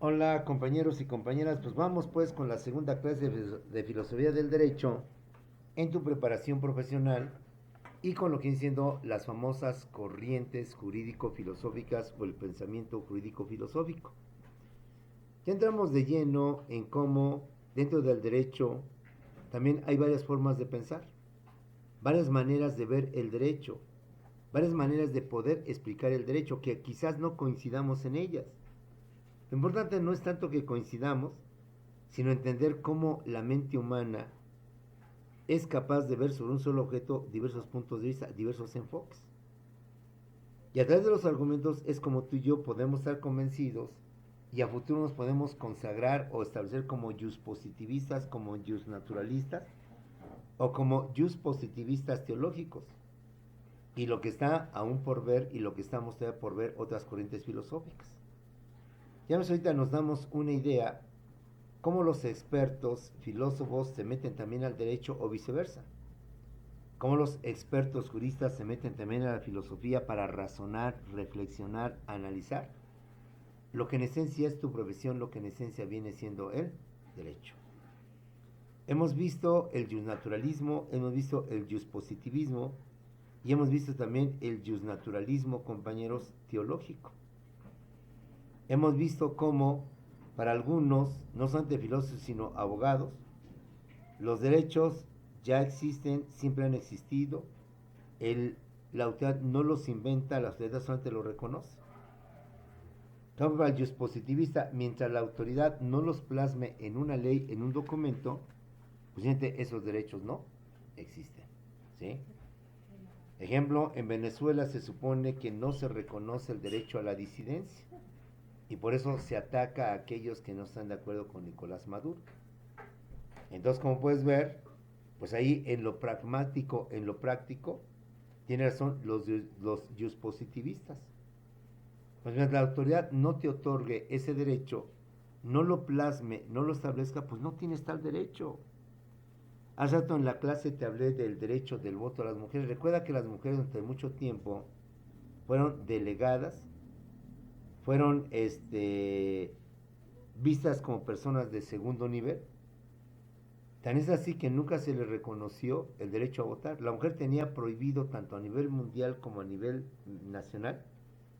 Hola compañeros y compañeras, pues vamos pues con la segunda clase de filosofía del derecho en tu preparación profesional y con lo que vienen siendo las famosas corrientes jurídico-filosóficas o el pensamiento jurídico-filosófico. Ya entramos de lleno en cómo dentro del derecho también hay varias formas de pensar, varias maneras de ver el derecho, varias maneras de poder explicar el derecho que quizás no coincidamos en ellas. Lo importante no es tanto que coincidamos, sino entender cómo la mente humana es capaz de ver sobre un solo objeto diversos puntos de vista, diversos enfoques. Y a través de los argumentos es como tú y yo podemos estar convencidos y a futuro nos podemos consagrar o establecer como positivistas, como naturalistas o como positivistas teológicos. Y lo que está aún por ver y lo que estamos todavía por ver otras corrientes filosóficas. Ya ves, ahorita nos damos una idea cómo los expertos filósofos se meten también al derecho o viceversa. Cómo los expertos juristas se meten también a la filosofía para razonar, reflexionar, analizar. Lo que en esencia es tu profesión, lo que en esencia viene siendo el derecho. Hemos visto el justnaturalismo, hemos visto el positivismo y hemos visto también el justnaturalismo, compañeros, teológico. Hemos visto cómo para algunos, no solamente filósofos, sino abogados, los derechos ya existen, siempre han existido. El, la autoridad no los inventa, la autoridad solamente los reconoce. Entonces, para el positivista, mientras la autoridad no los plasme en una ley, en un documento, pues esos derechos no existen. ¿Sí? Ejemplo, en Venezuela se supone que no se reconoce el derecho a la disidencia y por eso se ataca a aquellos que no están de acuerdo con Nicolás Maduro. Entonces, como puedes ver, pues ahí en lo pragmático, en lo práctico, tiene razón los positivistas. Pues mientras la autoridad no te otorgue ese derecho, no lo plasme, no lo establezca, pues no tienes tal derecho. Hace rato en la clase te hablé del derecho del voto a las mujeres. Recuerda que las mujeres durante mucho tiempo fueron delegadas, fueron vistas como personas de segundo nivel. Tan es así que nunca se le reconoció el derecho a votar. La mujer tenía prohibido tanto a nivel mundial como a nivel nacional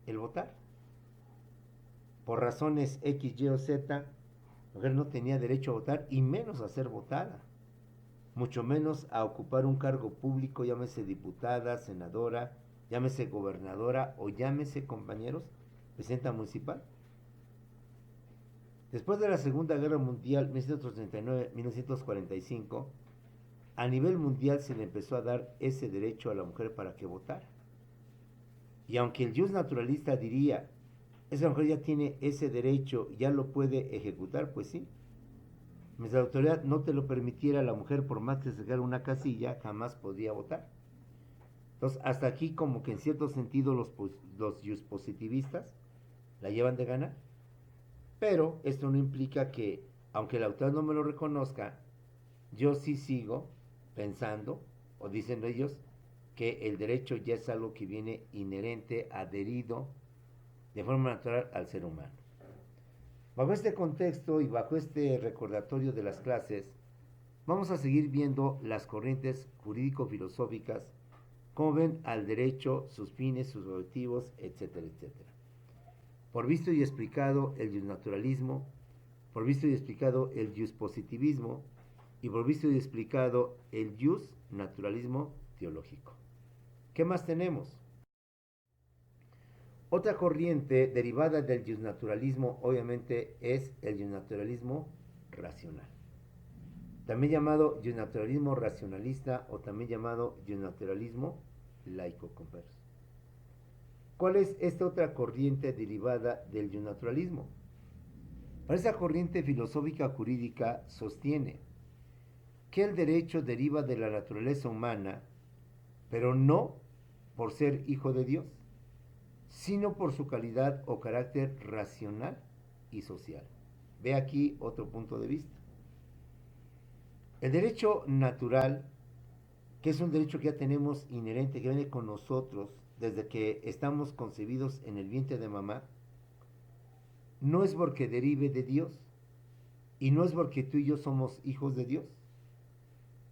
el votar. Por razones X, Y o Z, la mujer no tenía derecho a votar y menos a ser votada. Mucho menos a ocupar un cargo público, llámese diputada, senadora, llámese gobernadora o llámese, compañeros, presidenta municipal. Después de la Segunda Guerra Mundial, 1939-1945, a nivel mundial se le empezó a dar ese derecho a la mujer para que votara. Y aunque el naturalista diría, esa mujer ya tiene ese derecho, ya lo puede ejecutar, pues sí. Mientras la autoridad no te lo permitiera, la mujer, por más que se sacara una casilla, jamás podía votar. Entonces, hasta aquí como que en cierto sentido los positivistas la llevan de ganar. Pero esto no implica que, aunque la autoridad no me lo reconozca, yo sí sigo pensando, o dicen ellos, que el derecho ya es algo que viene inherente, adherido de forma natural al ser humano. Bajo este contexto y bajo este recordatorio de las clases, vamos a seguir viendo las corrientes jurídico-filosóficas, cómo ven al derecho, sus fines, sus objetivos, etcétera, etcétera. Por visto y explicado el justnaturalismo, por visto y explicado el positivismo y por visto y explicado el justnaturalismo teológico. ¿Qué más tenemos? Otra corriente derivada del justnaturalismo obviamente es el justnaturalismo racional. También llamado justnaturalismo racionalista o también llamado justnaturalismo laico, compañeros. ¿Cuál es esta otra corriente derivada del justnaturalismo? Esa corriente filosófica jurídica sostiene que el derecho deriva de la naturaleza humana, pero no por ser hijo de Dios, sino por su calidad o carácter racional y social. Ve aquí otro punto de vista. El derecho natural, que es un derecho que ya tenemos inherente, que viene con nosotros desde que estamos concebidos en el vientre de mamá, no es porque derive de Dios y no es porque tú y yo somos hijos de Dios,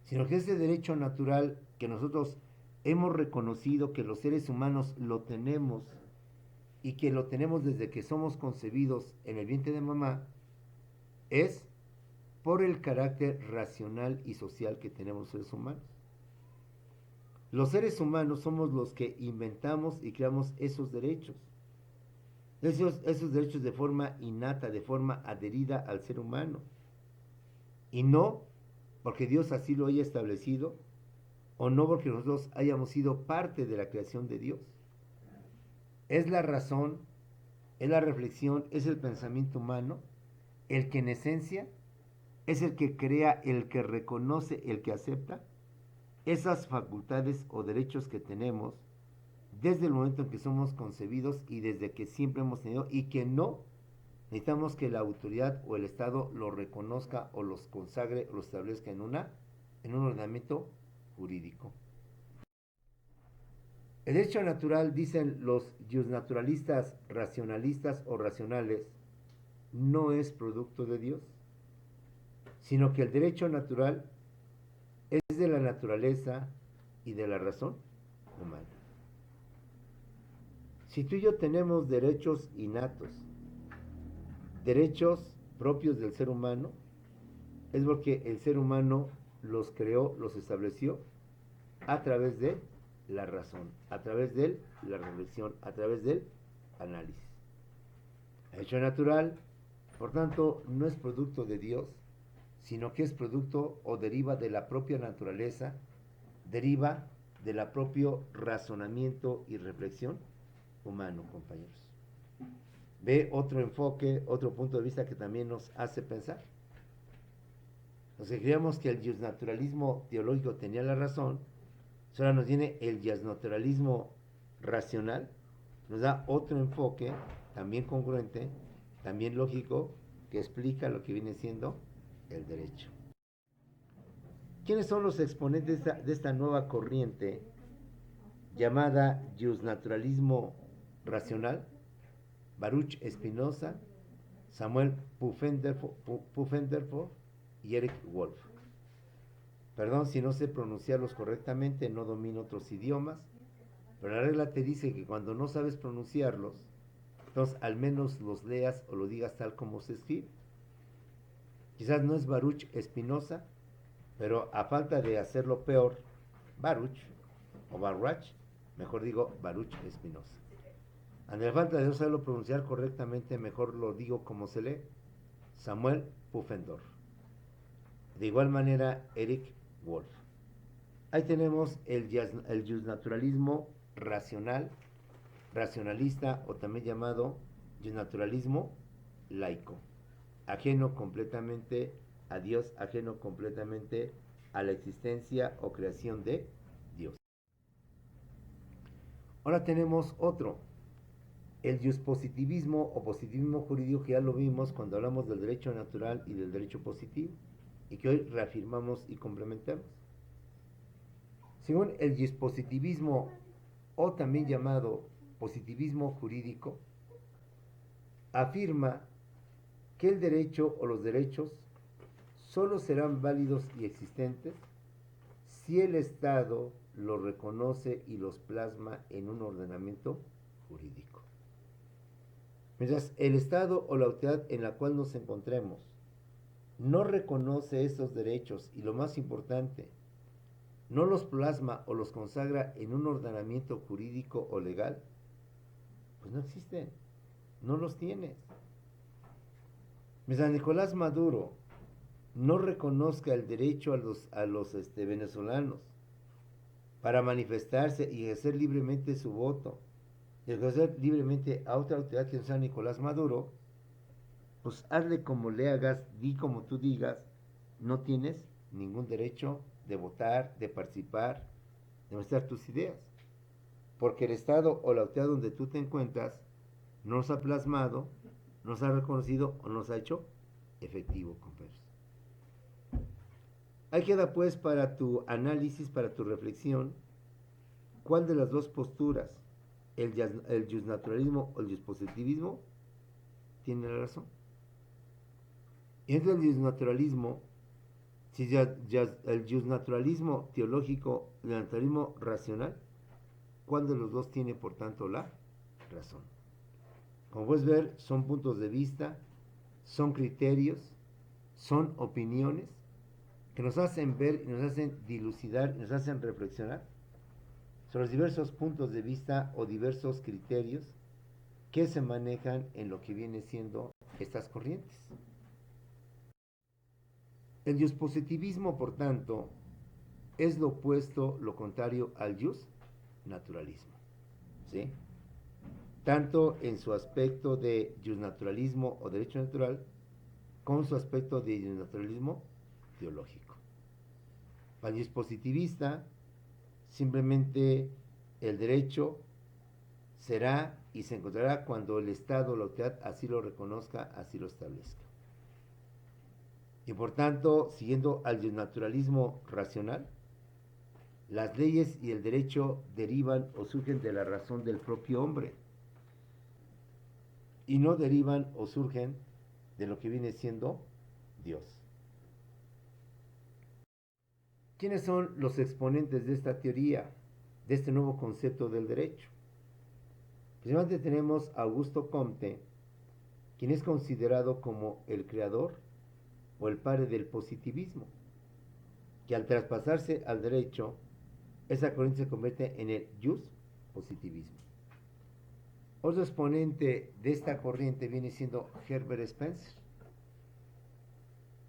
sino que ese derecho natural que nosotros hemos reconocido que los seres humanos lo tenemos y que lo tenemos desde que somos concebidos en el vientre de mamá, es por el carácter racional y social que tenemos los seres humanos. Los seres humanos somos los que inventamos y creamos esos derechos. Esos derechos de forma innata, de forma adherida al ser humano. Y no porque Dios así lo haya establecido, o no porque nosotros hayamos sido parte de la creación de Dios. Es la razón, es la reflexión, es el pensamiento humano, el que en esencia es el que crea, el que reconoce, el que acepta esas facultades o derechos que tenemos desde el momento en que somos concebidos y desde que siempre hemos tenido, y que no necesitamos que la autoridad o el Estado lo reconozca o los consagre o los establezca en un ordenamiento jurídico. El derecho natural, dicen los justnaturalistas racionalistas o racionales, no es producto de Dios, sino que el derecho natural es de la naturaleza y de la razón humana. Si tú y yo tenemos derechos innatos, derechos propios del ser humano, es porque el ser humano los creó, los estableció a través de la razón, a través de la reflexión, a través del análisis. El hecho natural, por tanto, no es producto de Dios, sino que es producto o deriva de la propia naturaleza, deriva del propio razonamiento y reflexión humano, compañeros. Ve otro enfoque, otro punto de vista que también nos hace pensar. Entonces creíamos que el justnaturalismo teológico tenía la razón, ahora nos viene el justnaturalismo racional, nos da otro enfoque, también congruente, también lógico, que explica lo que viene siendo el derecho. ¿Quiénes son los exponentes de esta nueva corriente llamada justnaturalismo racional? Baruch Spinoza, Samuel Pufendorf y Eric Wolf. Perdón si no sé pronunciarlos correctamente, no domino otros idiomas, pero la regla te dice que cuando no sabes pronunciarlos, entonces al menos los leas o lo digas tal como se escribe. Quizás no es Baruch Spinoza, pero a falta de hacerlo peor, Baruch o Baruch, mejor digo Baruch Spinoza. Ante la falta de no saberlo pronunciar correctamente, mejor lo digo como se lee, Samuel Pufendorf. De igual manera, Eric Wolf. Ahí tenemos el justnaturalismo racional, racionalista, o también llamado justnaturalismo laico, ajeno completamente a Dios, ajeno completamente a la existencia o creación de Dios. Ahora tenemos otro, el positivismo o positivismo jurídico, que ya lo vimos cuando hablamos del derecho natural y del derecho positivo, y que hoy reafirmamos y complementamos. Según el positivismo, o también llamado positivismo jurídico, afirma que el derecho o los derechos solo serán válidos y existentes si el Estado los reconoce y los plasma en un ordenamiento jurídico. Mientras el Estado o la autoridad en la cual nos encontremos no reconoce estos derechos y, lo más importante, no los plasma o los consagra en un ordenamiento jurídico o legal, pues no existen, no los tiene. Mientras Nicolás Maduro no reconozca el derecho a los venezolanos para manifestarse y ejercer libremente su voto, y ejercer libremente a otra autoridad que no sea Nicolás Maduro, pues hazle como le hagas, di como tú digas, no tienes ningún derecho de votar, de participar, de mostrar tus ideas. Porque el Estado o la autoridad donde tú te encuentras no nos ha plasmado, nos ha reconocido o nos ha hecho efectivo, compañeros. Ahí queda pues para tu análisis, para tu reflexión, cuál de las dos posturas, el justnaturalismo o el positivismo, tiene la razón. Y dentro del justnaturalismo, si el justnaturalismo teológico y el naturalismo racional, ¿cuál de los dos tiene por tanto la razón? Como puedes ver, son puntos de vista, son criterios, son opiniones que nos hacen ver y nos hacen dilucidar y nos hacen reflexionar sobre los diversos puntos de vista o diversos criterios que se manejan en lo que viene siendo estas corrientes. El positivismo, por tanto, es lo opuesto, lo contrario al naturalismo, ¿sí? Tanto en su aspecto de naturalismo o derecho natural, como en su aspecto de naturalismo teológico. Para el positivista, simplemente el derecho será y se encontrará cuando el Estado o la autoridad así lo reconozca, así lo establezca. Y por tanto, siguiendo al naturalismo racional, las leyes y el derecho derivan o surgen de la razón del propio hombre y no derivan o surgen de lo que viene siendo Dios. ¿Quiénes son los exponentes de esta teoría, de este nuevo concepto del derecho? Principalmente tenemos a Augusto Comte, quien es considerado como el creador o el padre del positivismo, que al traspasarse al derecho, esa corriente se convierte en el positivismo. Otro exponente de esta corriente viene siendo Herbert Spencer,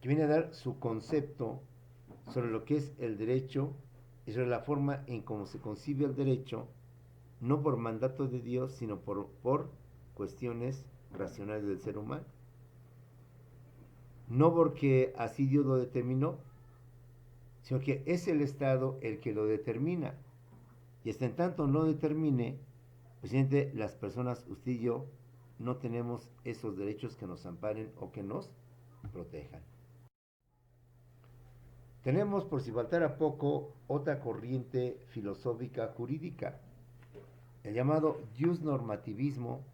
que viene a dar su concepto sobre lo que es el derecho y sobre la forma en cómo se concibe el derecho, no por mandato de Dios, sino por cuestiones racionales del ser humano. No porque así Dios lo determinó, sino que es el Estado el que lo determina. Y hasta en tanto no determine, presidente, las personas, usted y yo, no tenemos esos derechos que nos amparen o que nos protejan. Tenemos, por si faltara poco, otra corriente filosófica jurídica, el llamado normativismo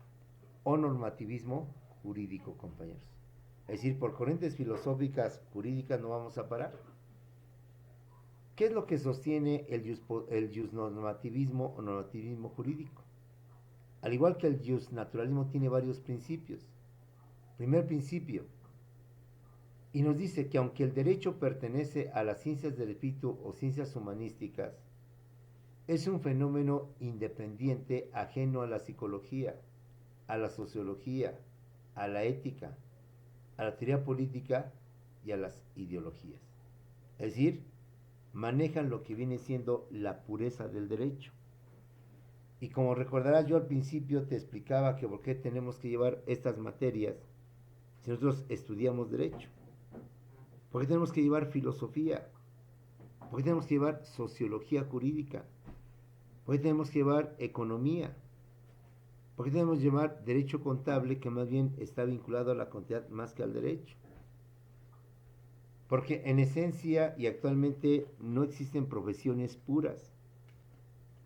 o normativismo jurídico, compañeros. Es decir, por corrientes filosóficas jurídicas no vamos a parar. ¿Qué es lo que sostiene el normativismo o normativismo jurídico? Al igual que el naturalismo tiene varios principios. Primer principio, y nos dice que aunque el derecho pertenece a las ciencias del espíritu o ciencias humanísticas, es un fenómeno independiente ajeno a la psicología, a la sociología, a la ética, a la teoría política y a las ideologías. Es decir, manejan lo que viene siendo la pureza del derecho. Y como recordarás, yo al principio te explicaba que por qué tenemos que llevar estas materias si nosotros estudiamos derecho. ¿Por qué tenemos que llevar filosofía? ¿Por qué tenemos que llevar sociología jurídica? ¿Por qué tenemos que llevar economía? ¿Por qué tenemos que llevar derecho contable, que más bien está vinculado a la contabilidad más que al derecho? Porque en esencia y actualmente no existen profesiones puras.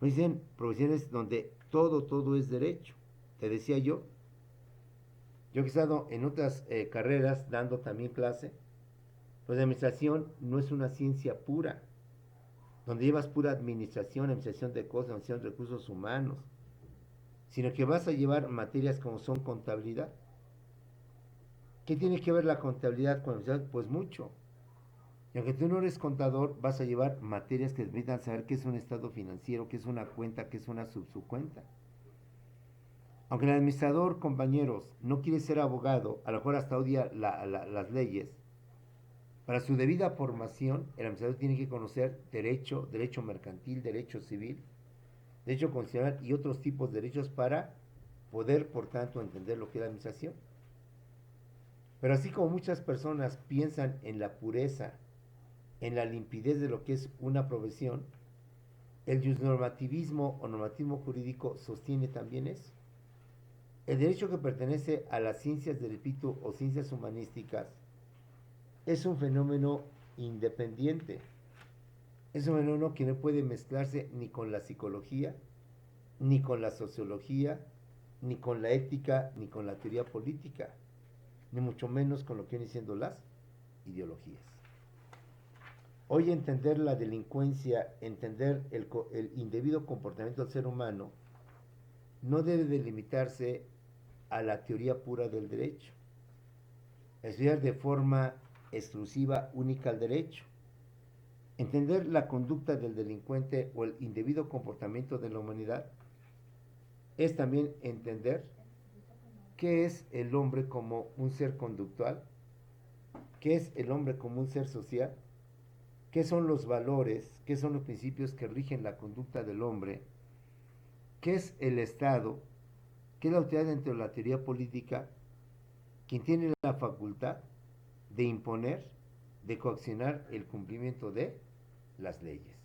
No existen profesiones donde todo es derecho. Te decía yo que he estado en otras carreras dando también clase, pues la administración no es una ciencia pura, donde llevas pura administración de cosas, administración de recursos humanos, sino que vas a llevar materias como son contabilidad. ¿Qué tiene que ver la contabilidad con la administración? Pues mucho. Y aunque tú no eres contador, vas a llevar materias que te permitan saber qué es un estado financiero, qué es una cuenta, qué es una subcuenta. Aunque el administrador, compañeros, no quiere ser abogado, a lo mejor hasta odia las leyes, para su debida formación, el administrador tiene que conocer derecho mercantil, derecho civil, derecho constitucional y otros tipos de derechos para poder, por tanto, entender lo que es la administración. Pero así como muchas personas piensan en la pureza, en la limpidez de lo que es una profesión, el normativismo o normativismo jurídico sostiene también eso. El derecho que pertenece a las ciencias del espíritu o ciencias humanísticas es un fenómeno independiente. Es un fenómeno que no puede mezclarse ni con la psicología, ni con la sociología, ni con la ética, ni con la teoría política, ni mucho menos con lo que vienen siendo las ideologías. Hoy entender la delincuencia, entender el indebido comportamiento del ser humano, no debe delimitarse a la teoría pura del derecho, estudiar de forma exclusiva, única el derecho. Entender la conducta del delincuente o el indebido comportamiento de la humanidad es también entender qué es el hombre como un ser conductual, qué es el hombre como un ser social, qué son los valores, qué son los principios que rigen la conducta del hombre, qué es el Estado, qué es la autoridad dentro de la teoría política, quien tiene la facultad de imponer, de coaccionar el cumplimiento de las leyes.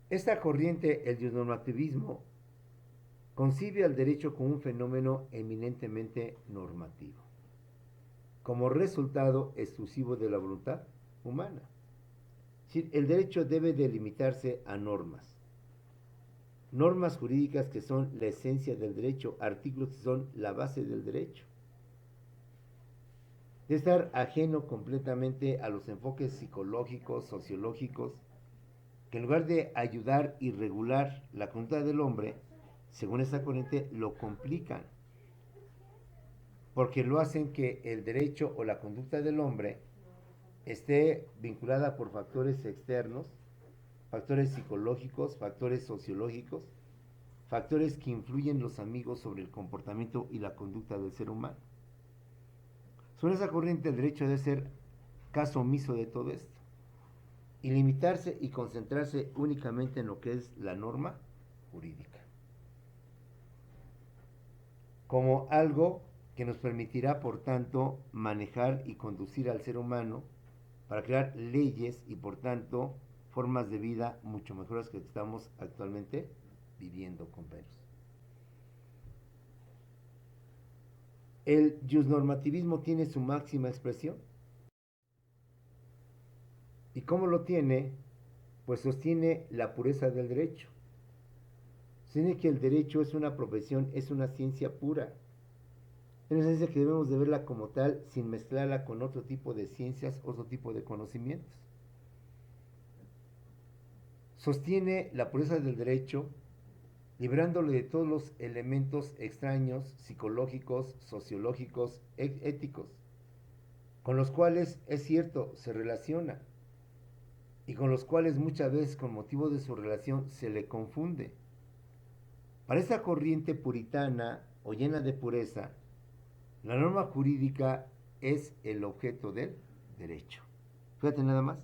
Esta corriente, el normativismo, concibe al derecho como un fenómeno eminentemente normativo, como resultado exclusivo de la voluntad humana. Es decir, el derecho debe delimitarse a normas jurídicas que son la esencia del derecho, artículos que son la base del derecho. De estar ajeno completamente a los enfoques psicológicos, sociológicos, que en lugar de ayudar y regular la conducta del hombre, según esta corriente, lo complican, porque lo hacen que el derecho o la conducta del hombre esté vinculada por factores externos, factores psicológicos, factores sociológicos, factores que influyen los amigos sobre el comportamiento y la conducta del ser humano. Sobre esa corriente, el derecho debe ser caso omiso de todo esto y limitarse y concentrarse únicamente en lo que es la norma jurídica, como algo que nos permitirá, por tanto, manejar y conducir al ser humano para crear leyes y, por tanto, formas de vida mucho mejores que estamos actualmente viviendo, compañeros. El justnormativismo tiene su máxima expresión. ¿Y cómo lo tiene? Pues sostiene la pureza del derecho. Sostiene que el derecho es una profesión, es una ciencia pura. Es una ciencia que debemos de verla como tal, sin mezclarla con otro tipo de ciencias, otro tipo de conocimientos. Sostiene la pureza del derecho, librándole de todos los elementos extraños, psicológicos, sociológicos, éticos, con los cuales, es cierto, se relaciona, y con los cuales muchas veces, con motivo de su relación, se le confunde. Para esta corriente puritana o llena de pureza, la norma jurídica es el objeto del derecho. Fíjate nada más.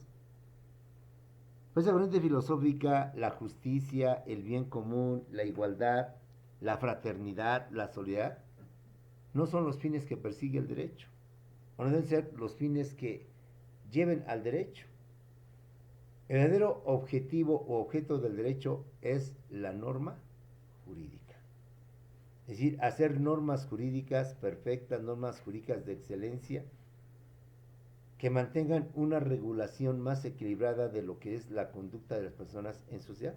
Para esta corriente filosófica, la justicia, el bien común, la igualdad, la fraternidad, la solidaridad, no son los fines que persigue el derecho, o no deben ser los fines que lleven al derecho. El verdadero objetivo o objeto del derecho es la norma jurídica. Es decir, hacer normas jurídicas perfectas, normas jurídicas de excelencia, que mantengan una regulación más equilibrada de lo que es la conducta de las personas en sociedad.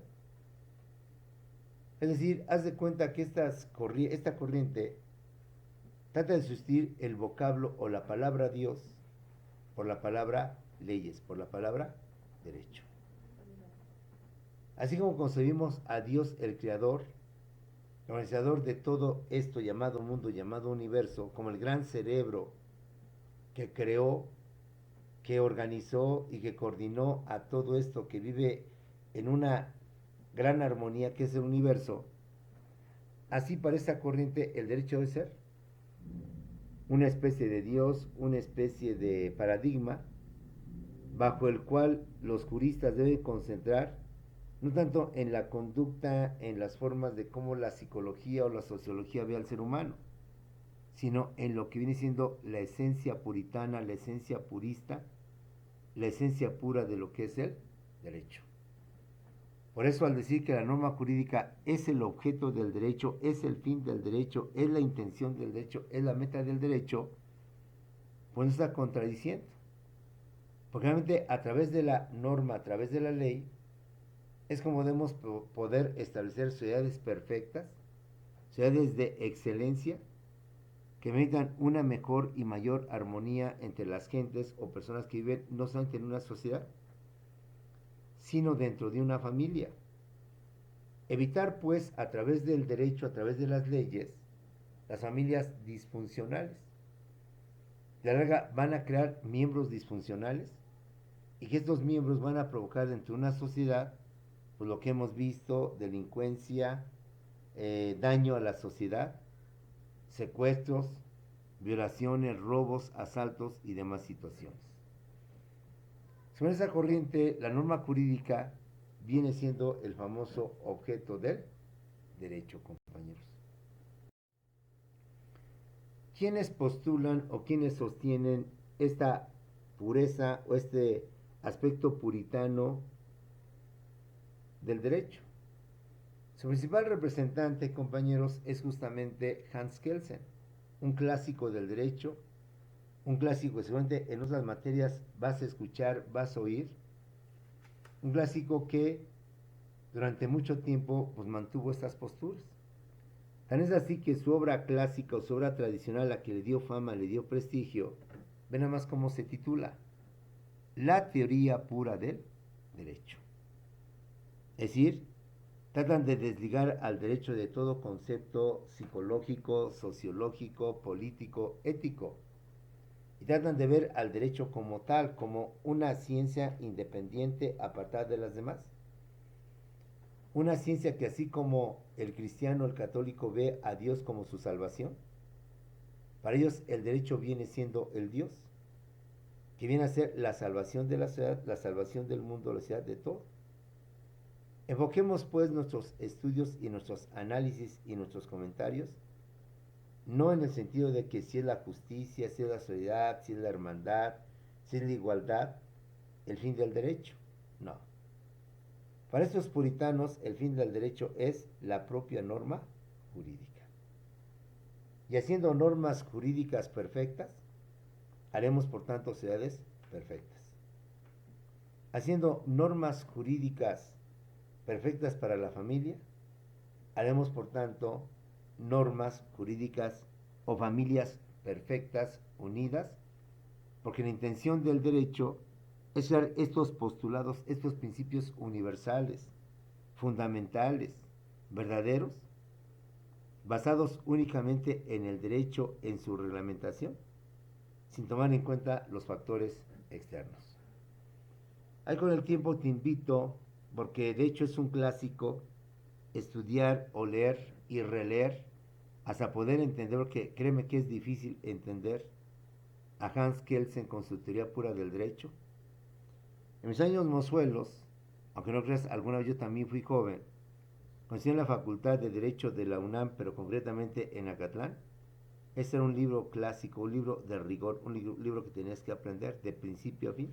Es decir, haz de cuenta que esta corriente trata de sustituir el vocablo o la palabra Dios por la palabra leyes, por la palabra derecho. Así como concebimos a Dios el Creador, el organizador de todo esto llamado mundo, llamado universo, como el gran cerebro que creó, que organizó y que coordinó a todo esto que vive en una gran armonía que es el universo, así para esta corriente el derecho debe ser una especie de Dios, una especie de paradigma bajo el cual los juristas deben concentrar no tanto en la conducta, en las formas de cómo la psicología o la sociología ve al ser humano, sino en lo que viene siendo la esencia puritana, la esencia purista, la esencia pura de lo que es el derecho. Por eso, al decir que la norma jurídica es el objeto del derecho, es el fin del derecho, es la intención del derecho, es la meta del derecho, pues no está contradiciendo. Porque realmente a través de la norma, a través de la ley, es como debemos poder establecer sociedades perfectas, sociedades de excelencia que permitan una mejor y mayor armonía entre las gentes o personas que viven no solamente en una sociedad, sino dentro de una familia. Evitar, pues, a través del derecho, a través de las leyes, las familias disfuncionales. De la larga van a crear miembros disfuncionales y que estos miembros van a provocar dentro de una sociedad, pues lo que hemos visto, delincuencia, daño a la sociedad, secuestros, violaciones, robos, asaltos y demás situaciones. Sobre esa corriente, la norma jurídica viene siendo el famoso objeto del derecho, compañeros. ¿Quiénes postulan o quiénes sostienen esta pureza o este aspecto puritano del derecho? Su principal representante, compañeros, es justamente Hans Kelsen, un clásico del derecho, un clásico que seguramente en otras materias vas a escuchar, vas a oír, un clásico que durante mucho tiempo pues mantuvo estas posturas. Tan es así que su obra clásica o su obra tradicional, la que le dio fama, le dio prestigio, ven nada más cómo se titula: La teoría pura del derecho. Es decir, tratan de desligar al derecho de todo concepto psicológico, sociológico, político, ético. Y tratan de ver al derecho como tal, como una ciencia independiente, apartada de las demás. Una ciencia que así como el cristiano, el católico ve a Dios como su salvación, para ellos el derecho viene siendo el Dios, que viene a ser la salvación de la sociedad, la salvación del mundo, la sociedad, de todo. Enfoquemos pues nuestros estudios y nuestros análisis y nuestros comentarios, no en el sentido de que si es la justicia, si es la solidaridad, si es la hermandad, si es la igualdad, el fin del derecho. No. Para estos puritanos, el fin del derecho es la propia norma jurídica. Y haciendo normas jurídicas perfectas, haremos por tanto sociedades perfectas. Haciendo normas jurídicas perfectas para la familia, haremos por tanto normas jurídicas o familias perfectas, unidas, porque la intención del derecho es dar estos postulados, estos principios universales, fundamentales, verdaderos, basados únicamente en el derecho, en su reglamentación, sin tomar en cuenta los factores externos. Ahí con el tiempo te invito, porque de hecho es un clásico, estudiar o leer y releer hasta poder entender, porque créeme que es difícil entender a Hans Kelsen con su teoría pura del derecho. En mis años mozuelos, aunque no creas, alguna vez yo también fui joven, conocí en la Facultad de Derecho de la UNAM, pero concretamente en Acatlán. Este era un libro clásico, un libro de rigor, un libro que tenías que aprender de principio a fin.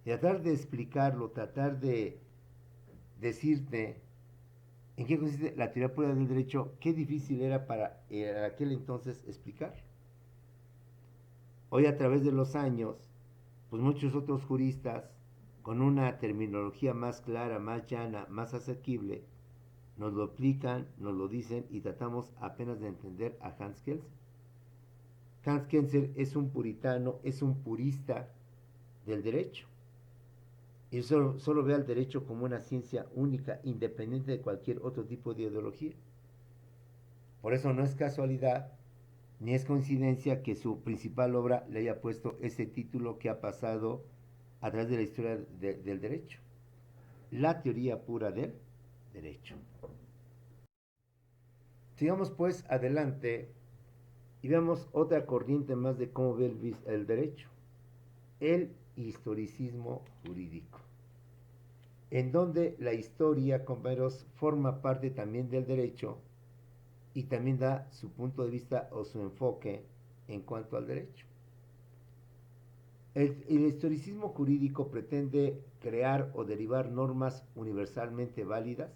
Y tratar de explicarlo, tratar de decirte en qué consiste la teoría pura del derecho, qué difícil era para aquel entonces explicar. Hoy, a través de los años, pues muchos otros juristas, con una terminología más clara, más llana, más asequible, nos lo explican, nos lo dicen y tratamos apenas de entender a Hans Kelsen. Hans Kelsen es un puritano, es un purista del derecho. Y solo ve al derecho como una ciencia única, independiente de cualquier otro tipo de ideología. Por eso no es casualidad ni es coincidencia que su principal obra le haya puesto ese título que ha pasado a través de la historia del derecho: La teoría pura del derecho. Sigamos pues adelante y veamos otra corriente más de cómo ve el derecho: el historicismo jurídico, en donde la historia, compañeros, forma parte también del derecho y también da su punto de vista o su enfoque en cuanto al derecho. El historicismo jurídico pretende crear o derivar normas universalmente válidas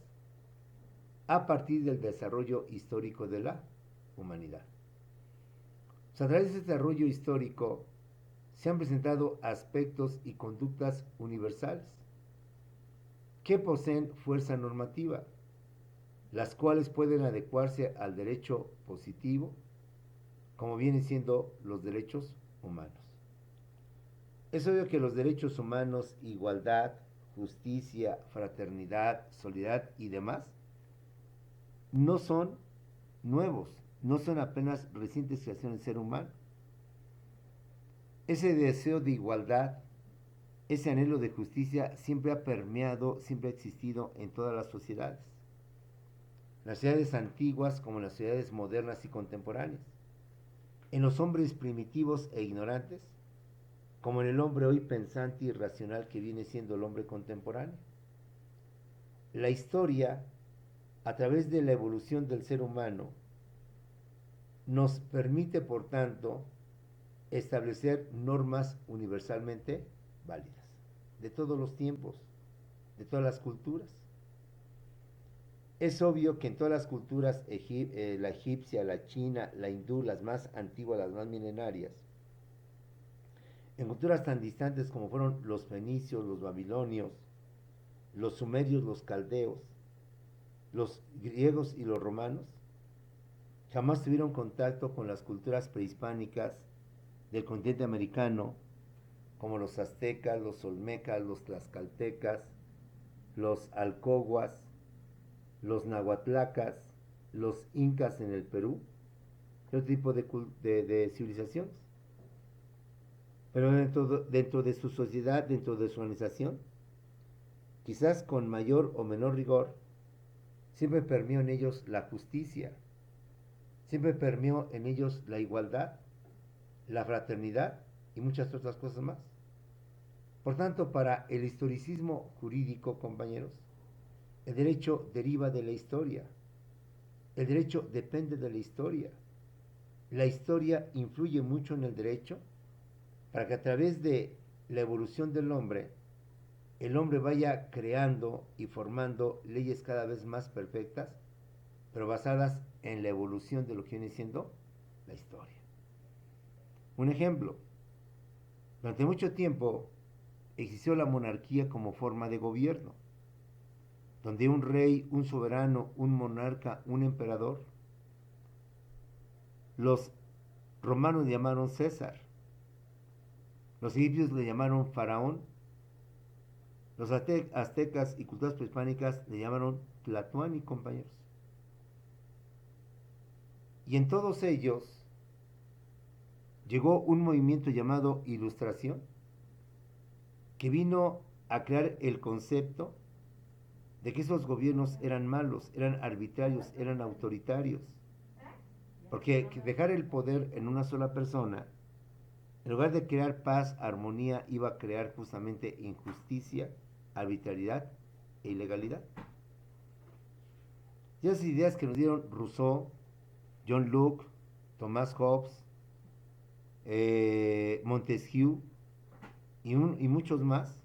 a partir del desarrollo histórico de la humanidad. O sea, a través de este desarrollo histórico se han presentado aspectos y conductas universales que poseen fuerza normativa las cuales pueden adecuarse al derecho positivo, como vienen siendo los derechos humanos. Es obvio que los derechos humanos, igualdad, justicia, fraternidad, solidaridad y demás, no son nuevos, no son apenas recientes creaciones del ser humano. Ese deseo de igualdad, ese anhelo de justicia siempre ha permeado, siempre ha existido en todas las sociedades. Las sociedades antiguas como las sociedades modernas y contemporáneas. En los hombres primitivos e ignorantes, como en el hombre hoy pensante y racional que viene siendo el hombre contemporáneo. La historia, a través de la evolución del ser humano, nos permite, por tanto, establecer normas universalmente válidas, de todos los tiempos, de todas las culturas. Es obvio que en todas las culturas, la egipcia, la china, la hindú, las más antiguas, las más milenarias, en culturas tan distantes como fueron los fenicios, los babilonios, los sumerios, los caldeos, los griegos y los romanos, jamás tuvieron contacto con las culturas prehispánicas del continente americano, como los aztecas, los olmecas, los tlaxcaltecas, los alcohuas, los nahuatlacas, los incas en el Perú, otro tipo de civilizaciones. Pero dentro de su sociedad, dentro de su organización, quizás con mayor o menor rigor, siempre permeó en ellos la justicia, siempre permeó en ellos la igualdad, la fraternidad y muchas otras cosas más. Por tanto, para el historicismo jurídico, compañeros, el derecho deriva de la historia. El derecho depende de la historia. La historia influye mucho en el derecho para que a través de la evolución del hombre, el hombre vaya creando y formando leyes cada vez más perfectas, pero basadas en la evolución de lo que viene siendo la historia. Un ejemplo, durante mucho tiempo existió la monarquía como forma de gobierno, donde un rey, un soberano, un monarca, un emperador, los romanos le llamaron César, los egipcios le llamaron faraón, los aztecas y culturas prehispánicas le llamaron Tlatoani, compañeros. Y en todos ellos llegó un movimiento llamado Ilustración, que vino a crear el concepto de que esos gobiernos eran malos, eran arbitrarios, eran autoritarios. Porque dejar el poder en una sola persona, en lugar de crear paz, armonía, iba a crear justamente injusticia, arbitrariedad e ilegalidad. Y esas ideas que nos dieron Rousseau, John Locke, Thomas Hobbes, Montesquieu y muchos más,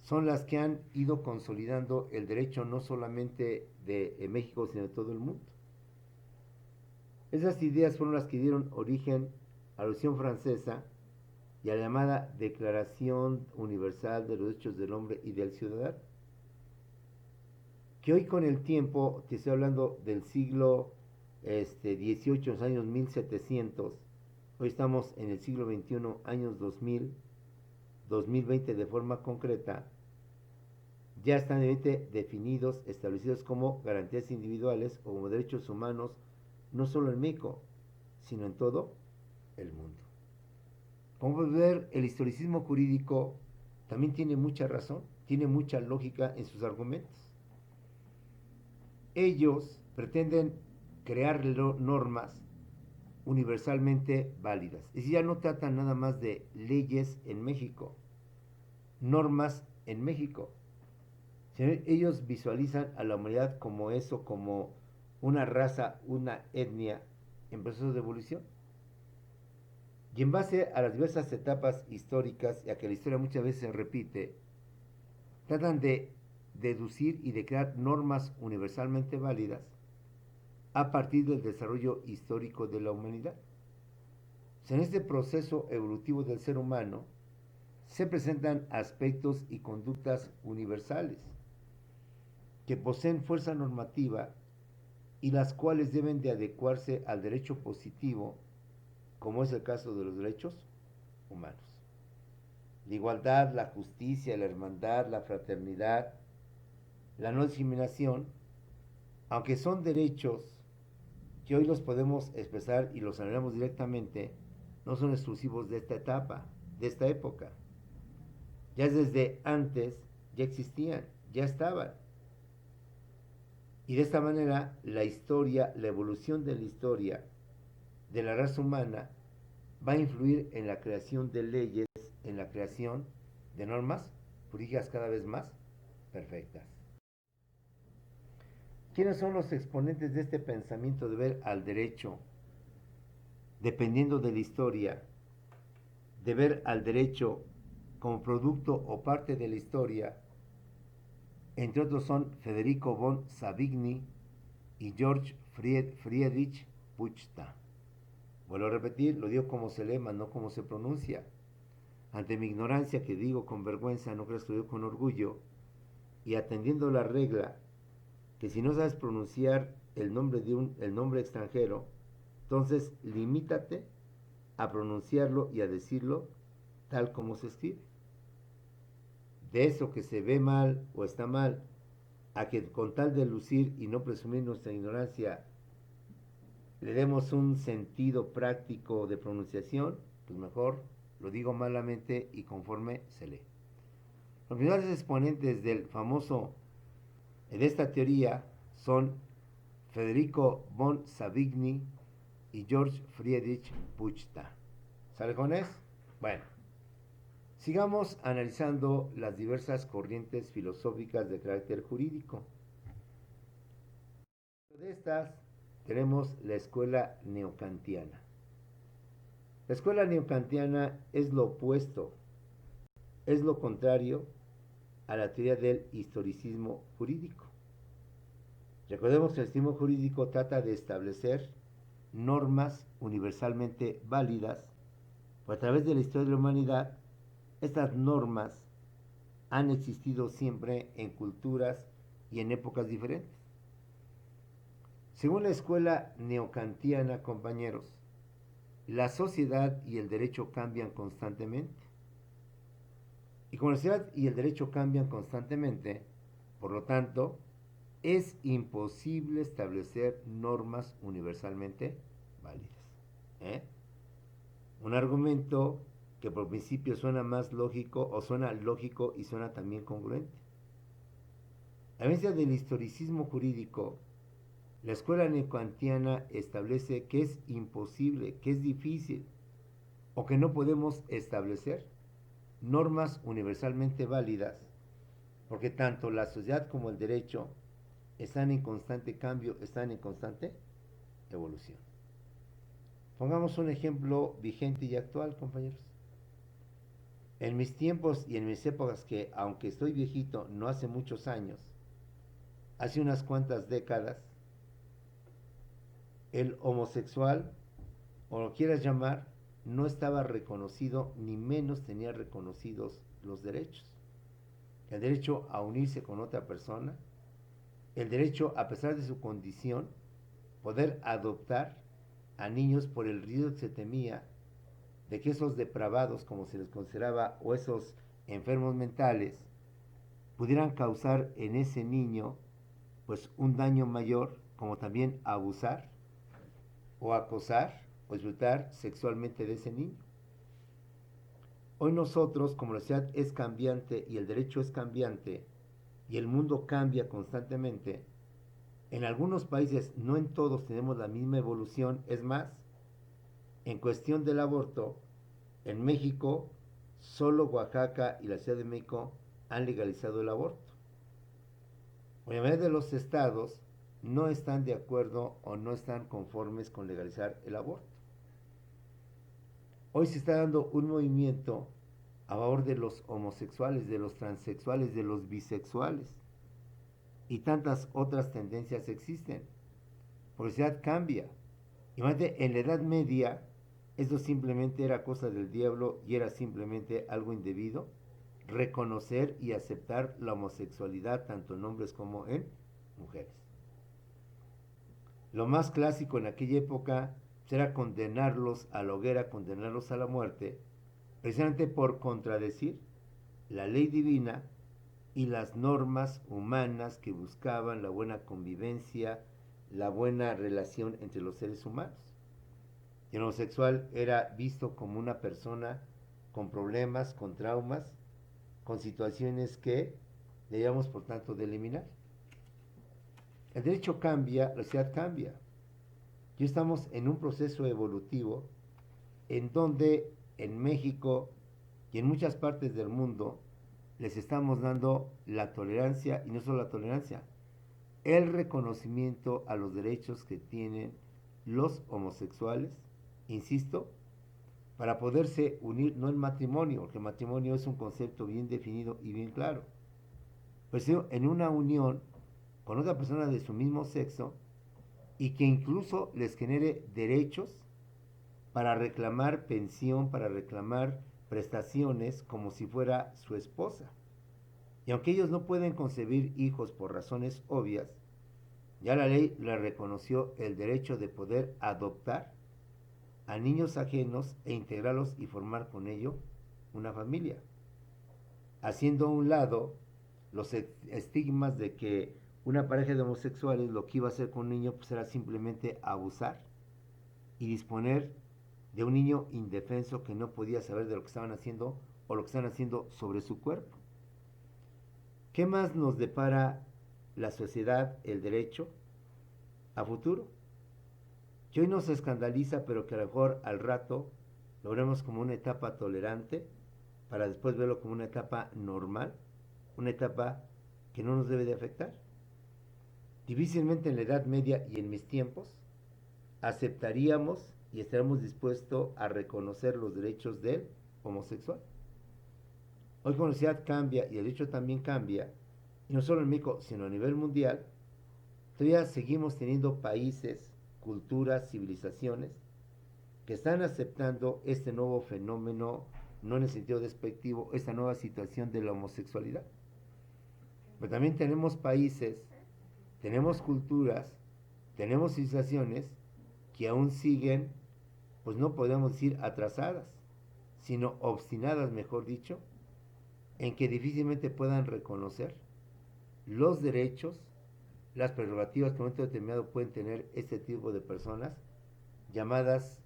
son las que han ido consolidando el derecho no solamente de México, sino de todo el mundo. Esas ideas fueron las que dieron origen a la Revolución Francesa y a la llamada Declaración Universal de los Derechos del Hombre y del Ciudadano, que hoy con el tiempo, te estoy hablando del siglo XVIII, los años 1700, hoy estamos en el siglo XXI, años 2000, 2020 de forma concreta, ya están definidos, establecidos como garantías individuales o como derechos humanos, no solo en México, sino en todo el mundo. Como puedes ver, el historicismo jurídico también tiene mucha razón, tiene mucha lógica en sus argumentos. Ellos pretenden crear normas universalmente válidas. Es decir, ya no tratan nada más de leyes en México, normas en México. Ellos visualizan a la humanidad como eso, como una raza, una etnia en proceso de evolución. Y en base a las diversas etapas históricas, y a que la historia muchas veces se repite, tratan de deducir y de crear normas universalmente válidas a partir del desarrollo histórico de la humanidad. En este proceso evolutivo del ser humano se presentan aspectos y conductas universales que poseen fuerza normativa y las cuales deben de adecuarse al derecho positivo, como es el caso de los derechos humanos. La igualdad, la justicia, la hermandad, la fraternidad, la no discriminación, aunque son derechos que hoy los podemos expresar y los anhelamos directamente, no son exclusivos de esta etapa, de esta época. Ya desde antes ya existían, ya estaban. Y de esta manera la historia, la evolución de la historia de la raza humana va a influir en la creación de leyes, en la creación de normas jurídicas cada vez más perfectas. ¿Quiénes son los exponentes de este pensamiento de ver al derecho, dependiendo de la historia, de ver al derecho como producto o parte de la historia? Entre otros son Federico von Savigny y George Friedrich Puchta. Vuelvo a repetir, lo digo como se lee, no como se pronuncia. Ante mi ignorancia, que digo con vergüenza, no creas que lo digo con orgullo, y atendiendo la regla que si no sabes pronunciar el nombre el nombre extranjero, entonces limítate a pronunciarlo y a decirlo tal como se escribe. De eso que se ve mal o está mal, a que con tal de lucir y no presumir nuestra ignorancia, le demos un sentido práctico de pronunciación, pues mejor lo digo malamente y conforme se lee. Los principales exponentes del famoso, de esta teoría, son Federico von Savigny y George Friedrich Puchta. ¿Sale con eso? Bueno, sigamos analizando las diversas corrientes filosóficas de carácter jurídico. De estas tenemos la escuela neocantiana. La escuela neocantiana es lo opuesto, es lo contrario a la teoría del historicismo jurídico. Recordemos que el historicismo jurídico trata de establecer normas universalmente válidas, pues a través de la historia de la humanidad, estas normas han existido siempre en culturas y en épocas diferentes. Según la escuela neocantiana, compañeros, la sociedad y el derecho cambian constantemente. Y como la sociedad y el derecho cambian constantemente, por lo tanto, es imposible establecer normas universalmente válidas. Un argumento que por principio suena más lógico, o suena lógico y suena también congruente. A diferencia del historicismo jurídico, la escuela neocantiana establece que es imposible, que es difícil, o que no podemos establecer normas universalmente válidas, porque tanto la sociedad como el derecho están en constante cambio, están en constante evolución. Pongamos un ejemplo vigente y actual, compañeros. En mis tiempos y en mis épocas, que aunque estoy viejito, no hace muchos años, hace unas cuantas décadas, el homosexual, o lo quieras llamar, no estaba reconocido, ni menos tenía reconocidos los derechos. El derecho a unirse con otra persona, el derecho, a pesar de su condición, poder adoptar a niños por el riesgo que se temía de que esos depravados, como se les consideraba, o esos enfermos mentales, pudieran causar en ese niño pues un daño mayor, como también abusar o acosar o disfrutar sexualmente de ese niño. Hoy nosotros, como la sociedad es cambiante y el derecho es cambiante y el mundo cambia constantemente, en algunos países, no en todos, tenemos la misma evolución. Es más, en cuestión del aborto, en México, solo Oaxaca y la Ciudad de México han legalizado el aborto. La mayoría de los estados no están de acuerdo o no están conformes con legalizar el aborto. Hoy se está dando un movimiento a favor de los homosexuales, de los transexuales, de los bisexuales, y tantas otras tendencias existen. Porque la sociedad cambia. Imagínate, en la Edad Media, esto simplemente era cosa del diablo y era simplemente algo indebido. Reconocer y aceptar la homosexualidad tanto en hombres como en mujeres. Lo más clásico en aquella época era condenarlos a la hoguera, condenarlos a la muerte, precisamente por contradecir la ley divina y las normas humanas que buscaban la buena convivencia, la buena relación entre los seres humanos. Y el homosexual era visto como una persona con problemas, con traumas, con situaciones que debíamos por tanto de eliminar. El derecho cambia, la sociedad cambia. Ya estamos en un proceso evolutivo en donde en México y en muchas partes del mundo les estamos dando la tolerancia, y no solo la tolerancia, el reconocimiento a los derechos que tienen los homosexuales, insisto, para poderse unir, no en matrimonio, porque matrimonio es un concepto bien definido y bien claro, pero en una unión con otra persona de su mismo sexo y que incluso les genere derechos para reclamar pensión, para reclamar prestaciones como si fuera su esposa. Y aunque ellos no pueden concebir hijos por razones obvias, ya la ley les reconoció el derecho de poder adoptar a niños ajenos e integrarlos y formar con ello una familia, haciendo a un lado los estigmas de que una pareja de homosexuales lo que iba a hacer con un niño pues era simplemente abusar y disponer de un niño indefenso que no podía saber de lo que estaban haciendo o lo que están haciendo sobre su cuerpo. ¿Qué más nos depara la sociedad, el derecho, a futuro? Que hoy nos escandaliza, pero que a lo mejor al rato lo veremos como una etapa tolerante, para después verlo como una etapa normal, una etapa que no nos debe de afectar. Difícilmente en la Edad Media y en mis tiempos aceptaríamos y estaremos dispuestos a reconocer los derechos del homosexual. Hoy como la sociedad cambia y el derecho también cambia, y no solo en México, sino a nivel mundial, todavía seguimos teniendo países, culturas, civilizaciones que están aceptando este nuevo fenómeno, no en el sentido despectivo, esta nueva situación de la homosexualidad. Pero también tenemos países, tenemos culturas, tenemos civilizaciones que aún siguen, pues no podemos decir atrasadas, sino obstinadas, mejor dicho, en que difícilmente puedan reconocer los derechos, las prerrogativas que en un momento determinado pueden tener este tipo de personas llamadas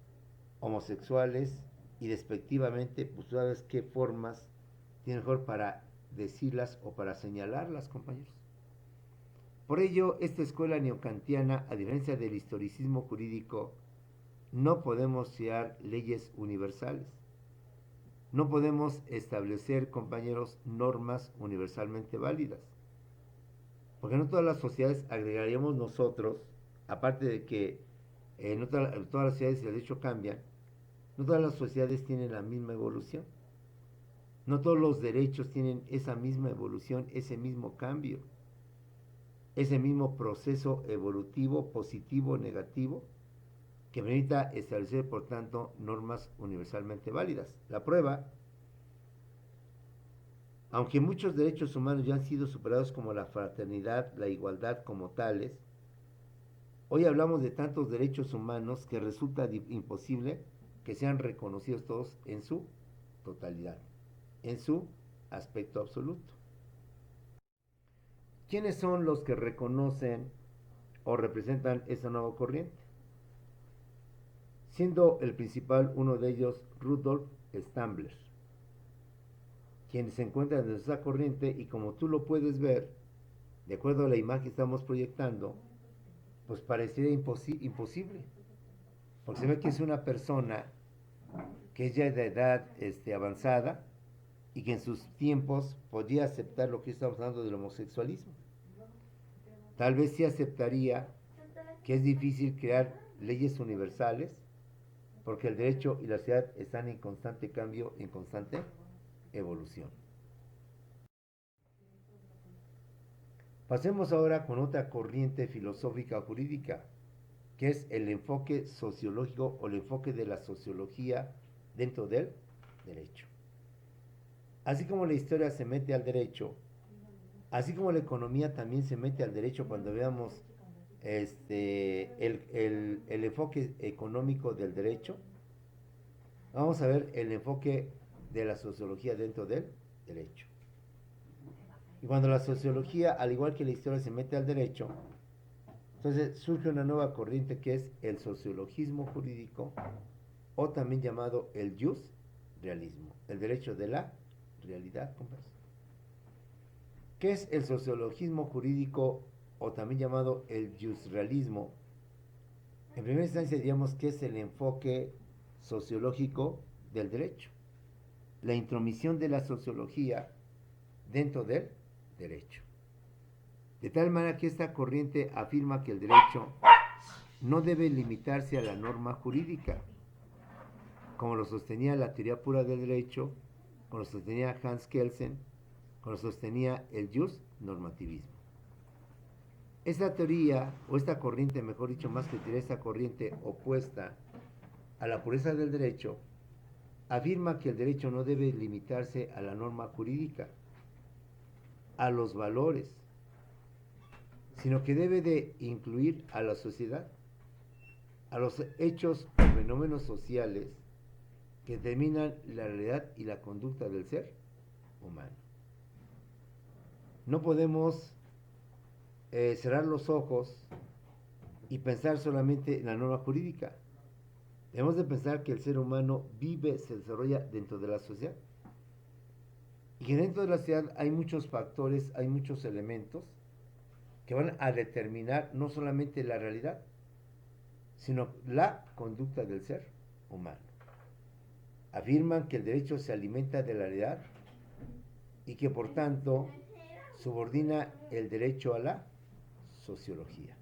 homosexuales, y despectivamente, pues tú sabes qué formas tiene mejor para decirlas o para señalarlas, compañeros. Por ello, esta escuela neocantiana, a diferencia del historicismo jurídico, no podemos crear leyes universales. No podemos establecer, compañeros, normas universalmente válidas. Porque no todas las sociedades agregaríamos nosotros, aparte de que no todas las sociedades, de hecho, cambian, no todas las sociedades tienen la misma evolución. No todos los derechos tienen esa misma evolución, ese mismo cambio, ese mismo proceso evolutivo, positivo, negativo, que permita establecer, por tanto, normas universalmente válidas. La prueba, aunque muchos derechos humanos ya han sido superados como la fraternidad, la igualdad como tales, hoy hablamos de tantos derechos humanos que resulta imposible que sean reconocidos todos en su totalidad, en su aspecto absoluto. ¿Quiénes son los que reconocen o representan esa nueva corriente? Siendo el principal uno de ellos Rudolf Stambler, quien se encuentra en esa corriente, y como tú lo puedes ver, de acuerdo a la imagen que estamos proyectando, pues pareciera imposible, porque se ve que es una persona que es ya de edad avanzada y que en sus tiempos podía aceptar lo que estamos hablando del homosexualismo. Tal vez sí aceptaría que es difícil crear leyes universales, porque el derecho y la sociedad están en constante cambio, en constante evolución. Pasemos ahora con otra corriente filosófica jurídica, que es el enfoque sociológico o el enfoque de la sociología dentro del derecho. Así como la historia se mete al derecho, Así como la economía también se mete al derecho cuando veamos el enfoque económico del derecho, vamos a ver el enfoque de la sociología dentro del derecho. Y cuando la sociología, al igual que la historia, se mete al derecho, entonces surge una nueva corriente que es el sociologismo jurídico, o también llamado el jus realismo, el derecho de la realidad, compadre. ¿Qué es el sociologismo jurídico, o también llamado el jusrealismo? En primera instancia diríamos que es el enfoque sociológico del derecho, la intromisión de la sociología dentro del derecho. De tal manera que esta corriente afirma que el derecho no debe limitarse a la norma jurídica, como lo sostenía la teoría pura del derecho, como lo sostenía Hans Kelsen, como lo sostenía el just normativismo. Esta teoría, o esta corriente, mejor dicho, más que teoría, esta corriente opuesta a la pureza del derecho, afirma que el derecho no debe limitarse a la norma jurídica, a los valores, sino que debe de incluir a la sociedad, a los hechos o fenómenos sociales que determinan la realidad y la conducta del ser humano. No podemos cerrar los ojos y pensar solamente en la norma jurídica. Debemos de pensar que el ser humano vive, se desarrolla dentro de la sociedad. Y que dentro de la sociedad hay muchos factores, hay muchos elementos que van a determinar no solamente la realidad, sino la conducta del ser humano. Afirman que el derecho se alimenta de la realidad y que por tanto subordina el derecho a la sociología.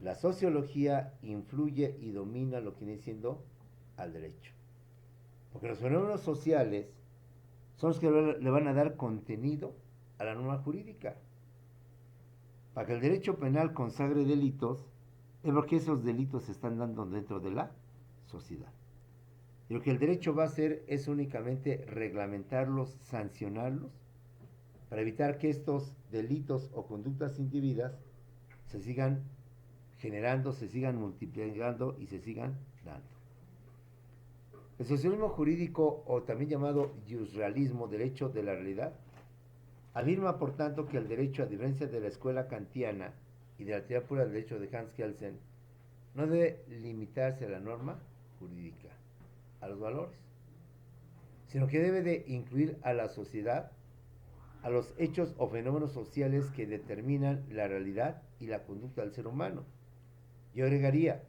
La sociología influye y domina lo que viene siendo al derecho. Porque los fenómenos sociales son los que le van a dar contenido a la norma jurídica. Para que el derecho penal consagre delitos, es porque esos delitos se están dando dentro de la sociedad. Y lo que el derecho va a hacer es únicamente reglamentarlos, sancionarlos, para evitar que estos delitos o conductas indebidas se sigan generando, se sigan multiplicando y se sigan dando. El socialismo jurídico, o también llamado jusrealismo, derecho de la realidad, afirma por tanto que el derecho, a diferencia de la escuela kantiana y de la teoría pura del derecho de Hans Kelsen, no debe limitarse a la norma jurídica, a los valores, sino que debe de incluir a la sociedad, a los hechos o fenómenos sociales que determinan la realidad y la conducta del ser humano. Yo agregaría,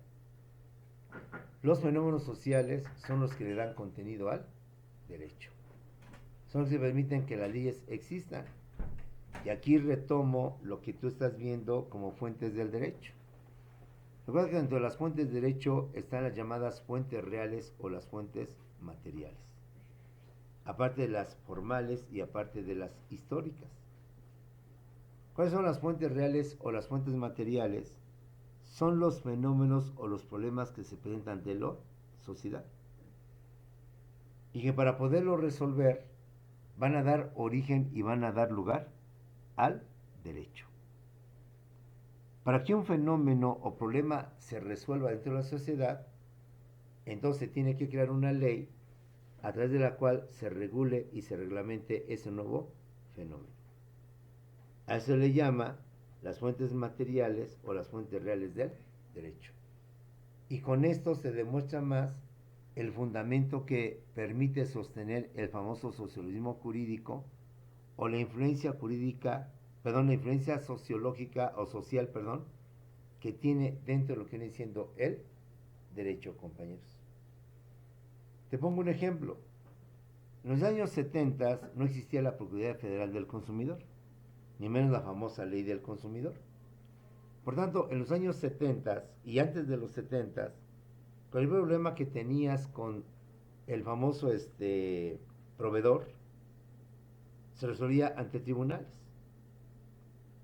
los fenómenos sociales son los que le dan contenido al derecho. Son los que permiten que las leyes existan. Y aquí retomo lo que tú estás viendo como fuentes del derecho. Recuerda que dentro de las fuentes de derecho están las llamadas fuentes reales o las fuentes materiales, aparte de las formales y aparte de las históricas. ¿Cuáles son las fuentes reales o las fuentes materiales? Son los fenómenos o los problemas que se presentan ante la sociedad y que para poderlo resolver van a dar origen y van a dar lugar al derecho. Para que un fenómeno o problema se resuelva dentro de la sociedad, entonces tiene que crear una ley a través de la cual se regule y se reglamente ese nuevo fenómeno. A eso le llama las fuentes materiales o las fuentes reales del derecho. Y con esto se demuestra más el fundamento que permite sostener el famoso socialismo jurídico, o la influencia jurídica, la influencia sociológica o social, que tiene dentro de lo que viene siendo el derecho, compañeros. Te pongo un ejemplo. En los años 70 no existía la Procuraduría Federal del Consumidor, ni menos la famosa Ley del Consumidor. Por tanto, en los años 70 y antes de los 70, cualquier problema que tenías con el famoso proveedor se resolvía ante tribunales.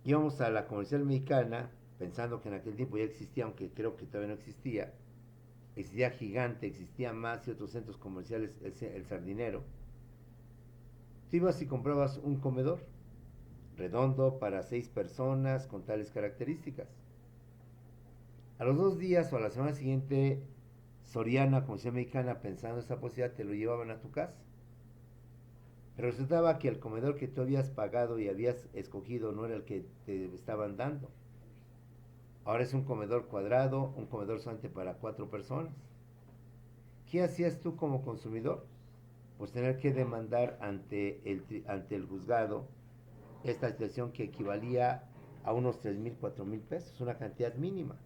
Íbamos a la Comercial Mexicana, pensando que en aquel tiempo ya existía, aunque creo que todavía no existía. Existía Gigante, existía más y otros centros comerciales, el Sardinero. Tú ibas y comprabas un comedor, redondo para 6 personas con tales características. A los 2 días o a la semana siguiente, Soriana, Comisión Mexicana, pensando en esa posibilidad, te lo llevaban a tu casa. Pero resultaba que el comedor que tú habías pagado y habías escogido no era el que te estaban dando. Ahora es un comedor cuadrado, un comedor solamente para 4 personas. ¿Qué hacías tú como consumidor? Pues tener que demandar ante el juzgado esta situación que equivalía a unos 3,000, 4,000 pesos, una cantidad mínima.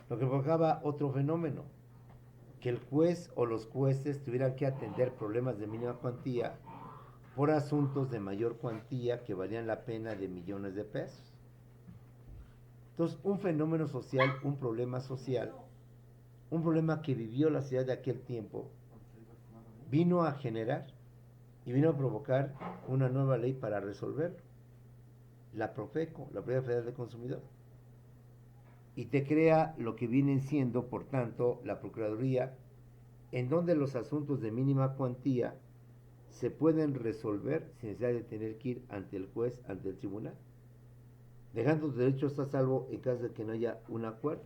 Lo que provocaba otro fenómeno, que el juez o los jueces tuvieran que atender problemas de mínima cuantía por asuntos de mayor cuantía que valían la pena de millones de pesos. Entonces, un fenómeno social, un problema social, un problema que vivió la ciudad de aquel tiempo, vino a generar y vino a provocar una nueva ley para resolverlo. La Profeco, la Propiedad Federal del Consumidor. Y te crea lo que vienen siendo, por tanto, la Procuraduría, en donde los asuntos de mínima cuantía se pueden resolver sin necesidad de tener que ir ante el juez, ante el tribunal, dejando tus derechos a salvo en caso de que no haya un acuerdo.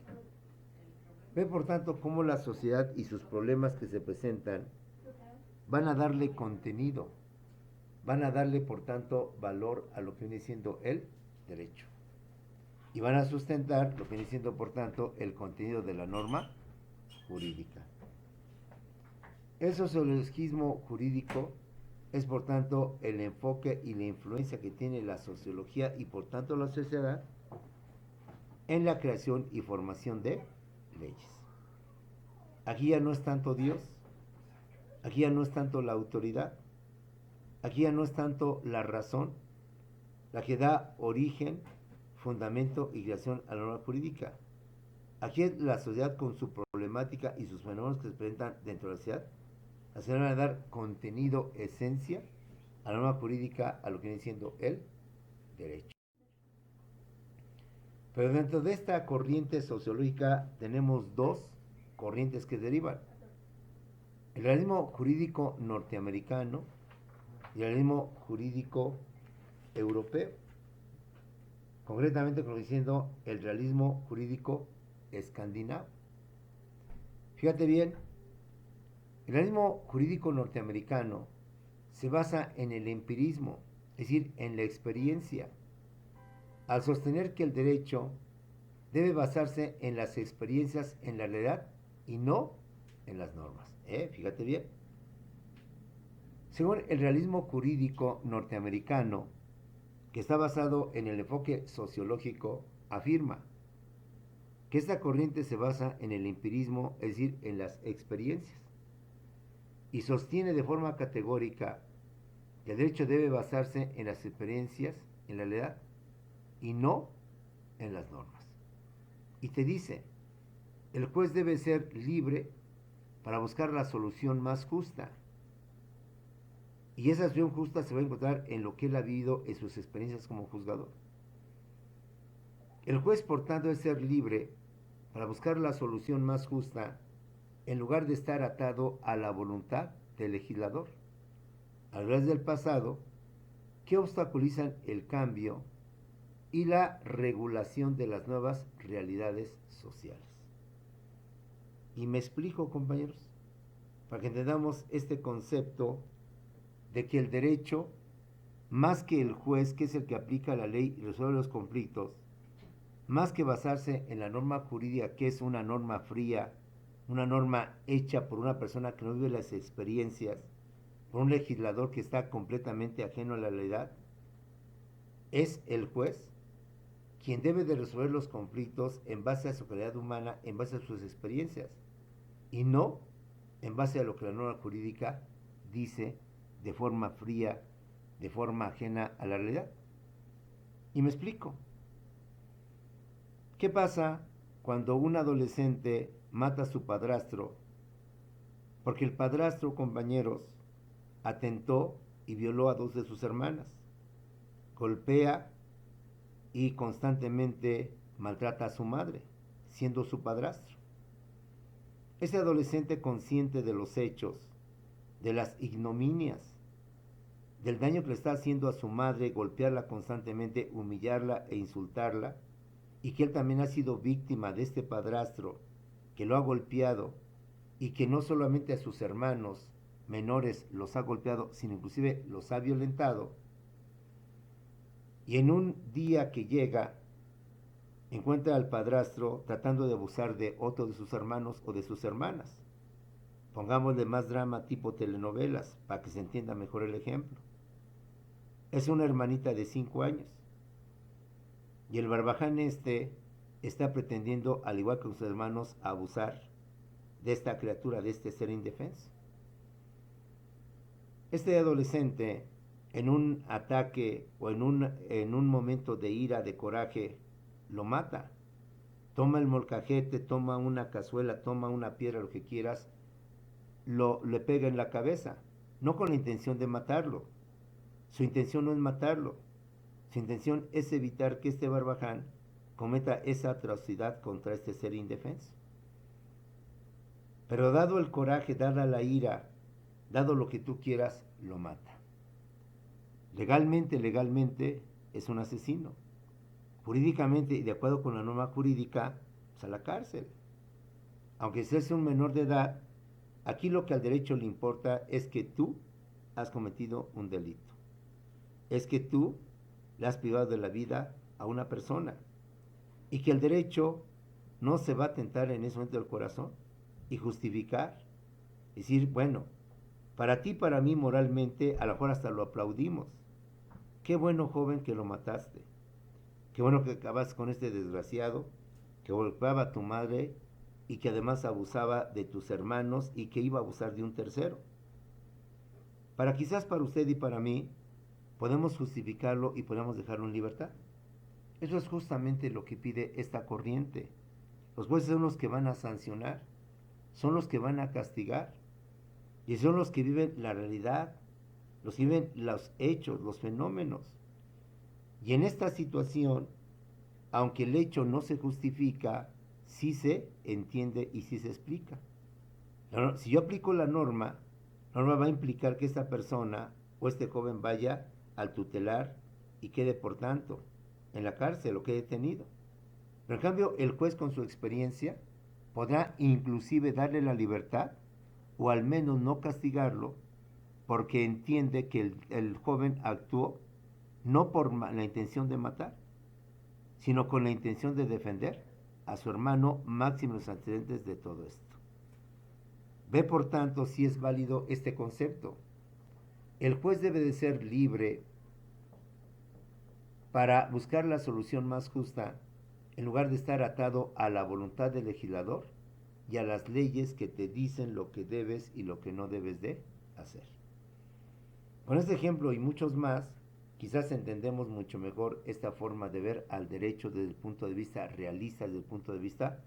Ve, por tanto, cómo la sociedad y sus problemas que se presentan van a darle contenido, van a darle, por tanto, valor a lo que viene siendo el derecho. Y van a sustentar lo que viene siendo, por tanto, el contenido de la norma jurídica. El sociologismo jurídico es, por tanto, el enfoque y la influencia que tiene la sociología y, por tanto, la sociedad en la creación y formación de leyes. Aquí ya no es tanto Dios, aquí ya no es tanto la autoridad, aquí ya no es tanto la razón la que da origen, fundamento y creación a la norma jurídica. Aquí es la sociedad con su problemática y sus fenómenos que se presentan dentro de la sociedad. La sociedad va a dar contenido, esencia a la norma jurídica, a lo que viene siendo el derecho. Pero dentro de esta corriente sociológica tenemos dos corrientes que derivan. El realismo jurídico norteamericano y el realismo jurídico europeo. Concretamente, como diciendo, el realismo jurídico escandinavo. Fíjate bien, el realismo jurídico norteamericano se basa en el empirismo, es decir, en la experiencia, al sostener que el derecho debe basarse en las experiencias en la realidad y no en las normas. Fíjate bien. Según el realismo jurídico norteamericano, que está basado en el enfoque sociológico, afirma que esta corriente se basa en el empirismo, es decir, en las experiencias, y sostiene de forma categórica que el derecho debe basarse en las experiencias, en la realidad, y no en las normas. Y te dice, el juez debe ser libre para buscar la solución más justa. Y esa solución justa se va a encontrar en lo que él ha vivido en sus experiencias como juzgador. El juez, por tanto, debe ser libre para buscar la solución más justa en lugar de estar atado a la voluntad del legislador, a través del pasado, que obstaculizan el cambio y la regulación de las nuevas realidades sociales. Y me explico, compañeros, para que entendamos este concepto de que el derecho, más que el juez, que es el que aplica la ley y resuelve los conflictos, más que basarse en la norma jurídica, que es una norma fría, una norma hecha por una persona que no vive las experiencias, por un legislador que está completamente ajeno a la realidad, es el juez quien debe de resolver los conflictos en base a su calidad humana, en base a sus experiencias, y no en base a lo que la norma jurídica dice de forma fría, de forma ajena a la realidad. Y me explico. ¿Qué pasa cuando un adolescente mata a su padrastro? Porque el padrastro, compañeros, atentó y violó a dos de sus hermanas, golpea y constantemente maltrata a su madre, siendo su padrastro. Ese adolescente, consciente de los hechos, de las ignominias, del daño que le está haciendo a su madre, golpearla constantemente, humillarla e insultarla, y que él también ha sido víctima de este padrastro que lo ha golpeado y que no solamente a sus hermanos menores los ha golpeado, sino inclusive los ha violentado, y en un día que llega, encuentra al padrastro tratando de abusar de otro de sus hermanos o de sus hermanas. Pongámosle más drama tipo telenovelas, para que se entienda mejor el ejemplo. Es una hermanita de 5 años, y el barbaján está pretendiendo, al igual que sus hermanos, abusar de esta criatura, de este ser indefenso. Este adolescente, en un ataque o en un momento de ira, de coraje, lo mata. Toma el molcajete, toma una cazuela, toma una piedra, lo que quieras, le pega en la cabeza, no con la intención de matarlo. Su intención no es matarlo, su intención es evitar que este barbaján cometa esa atrocidad contra este ser indefenso. Pero dado el coraje, dada la ira, dado lo que tú quieras, lo mata. Legalmente es un asesino. Jurídicamente, y de acuerdo con la norma jurídica, pues a la cárcel. Aunque seas un menor de edad, aquí lo que al derecho le importa es que tú has cometido un delito. Es que tú le has privado de la vida a una persona. Y que el derecho no se va a tentar en ese momento del corazón y justificar. Decir, bueno, para ti, para mí, moralmente, a lo mejor hasta lo aplaudimos. Qué bueno, joven, que lo mataste. Qué bueno que acabas con este desgraciado que golpeaba a tu madre y que además abusaba de tus hermanos y que iba a abusar de un tercero. Quizás para usted y para mí, podemos justificarlo y podemos dejarlo en libertad. Eso es justamente lo que pide esta corriente. Los jueces son los que van a sancionar, son los que van a castigar, y son los que viven la realidad, los que viven los hechos, los fenómenos. Y en esta situación, aunque el hecho no se justifica, sí se entiende y sí se explica. Si yo aplico la norma va a implicar que esta persona o este joven vaya al tutelar y quede, por tanto, en la cárcel o quede detenido. Pero en cambio, el juez, con su experiencia, podrá inclusive darle la libertad o al menos no castigarlo, porque entiende que el joven actuó no por la intención de matar, sino con la intención de defender a su hermano, máximo los antecedentes de todo esto. Ve, por tanto, si es válido este concepto. El juez debe de ser libre para buscar la solución más justa, en lugar de estar atado a la voluntad del legislador y a las leyes que te dicen lo que debes y lo que no debes de hacer. Con este ejemplo y muchos más, quizás entendemos mucho mejor esta forma de ver al derecho desde el punto de vista realista, desde el punto de vista